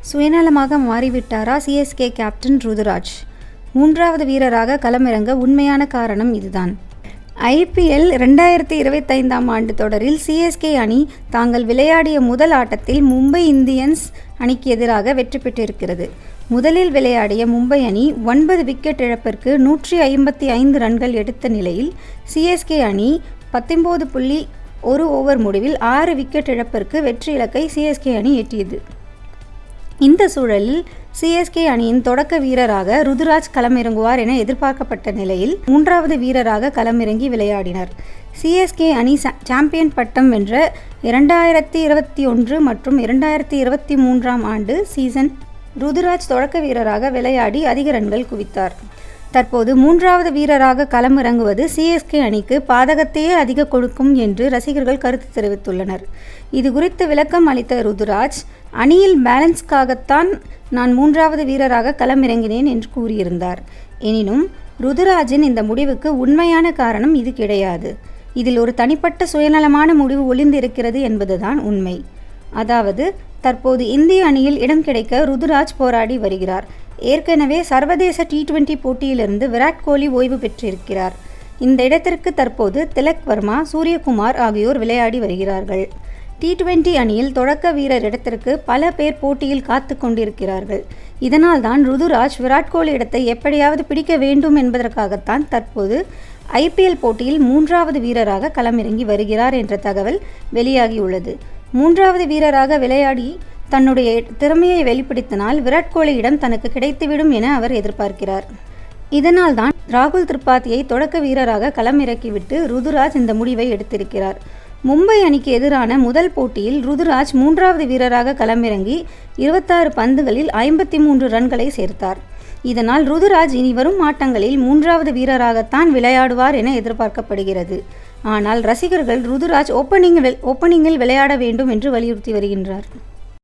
சுயநலமாக மாறிவிட்டாரா CSK captain Ruturaj? மூன்றாவது வீரராக களமிறங்க உண்மையான காரணம் இதுதான். ஐபிஎல் 2025ஆம் ஆண்டு தொடரில் சிஎஸ்கே அணி தாங்கள் விளையாடிய முதல் ஆட்டத்தில் மும்பை இந்தியன்ஸ் அணிக்கு எதிராக வெற்றி பெற்றிருக்கிறது. முதலில் விளையாடிய மும்பை அணி 9 விக்கெட் இழப்பிற்கு 155 ரன்கள் எடுத்த நிலையில் சிஎஸ்கே அணி 19.1 ஓவர் முடிவில் 6 விக்கெட் இழப்பிற்கு வெற்றி இலக்கை சிஎஸ்கே அணி எட்டியது. இந்த சூழலில் சிஎஸ்கே அணியின் தொடக்க வீரராக ருதுராஜ் களமிறங்குவார் என எதிர்பார்க்கப்பட்ட நிலையில் மூன்றாவது வீரராக களமிறங்கி விளையாடினார். சிஎஸ்கே அணி சாம்பியன் பட்டம் வென்ற 2021 மற்றும் 2023ஆம் ஆண்டு சீசன் ருதுராஜ் தொடக்க வீரராக விளையாடி அதிக ரன்கள் குவித்தார். தற்போது மூன்றாவது வீரராக களமிறங்குவது சிஎஸ்கே அணிக்கு பாதகத்தையே அதிக கொடுக்கும் என்று ரசிகர்கள் கருத்து தெரிவித்துள்ளனர். இது குறித்து விளக்கம் அளித்த ருதுராஜ், அணியில் பேலன்ஸ்க்காகத்தான் நான் மூன்றாவது வீரராக களமிறங்கினேன் என்று கூறியிருந்தார். எனினும் ருதுராஜின் இந்த முடிவுக்கு உண்மையான காரணம் இது கிடையாது. இதில் ஒரு தனிப்பட்ட சுயநலமான முடிவு ஒளிந்திருக்கிறது என்பதுதான் உண்மை. அதாவது தற்போது இந்திய அணியில் இடம் கிடைக்க ருதுராஜ் போராடி வருகிறார். ஏற்கனவே சர்வதேச T20 போட்டியிலிருந்து விராட் கோலி ஓய்வு பெற்றிருக்கிறார். இந்த இடத்திற்கு தற்போது திலக் வர்மா, சூரியகுமார் ஆகியோர் விளையாடி வருகிறார்கள். T20 அணியில் தொடக்க வீரர் இடத்திற்கு பல பேர் போட்டியில் காத்து கொண்டிருக்கிறார்கள். இதனால்தான் ருதுராஜ் விராட் கோலி இடத்தை எப்படியாவது பிடிக்க வேண்டும் என்பதற்காகத்தான் தற்போது IPL போட்டியில் மூன்றாவது வீரராக களமிறங்கி வருகிறார் என்ற தகவல் வெளியாகியுள்ளது. மூன்றாவது வீரராக விளையாடி தன்னுடைய திறமையை வெளிப்படுத்தினால் விராட் கோலியிடம் தனக்கு கிடைத்துவிடும் என அவர் எதிர்பார்க்கிறார். இதனால்தான் ராகுல் திரிபாதியை தொடக்க வீரராக களமிறக்கிவிட்டு ருதுராஜ் இந்த முடிவை எடுத்திருக்கிறார். மும்பை அணிக்கு எதிரான முதல் போட்டியில் ருதுராஜ் மூன்றாவது வீரராக களமிறங்கி 26 பந்துகளில் 53 ரன்களை சேர்த்தார். இதனால் ருதுராஜ் இனி வரும் ஆட்டங்களில் மூன்றாவது வீரராகத்தான் விளையாடுவார் என எதிர்பார்க்கப்படுகிறது. ஆனால் ரசிகர்கள் ருதுராஜ் ஓப்பனிங்கில் விளையாட வேண்டும் என்று வலியுறுத்தி வருகின்றனர்.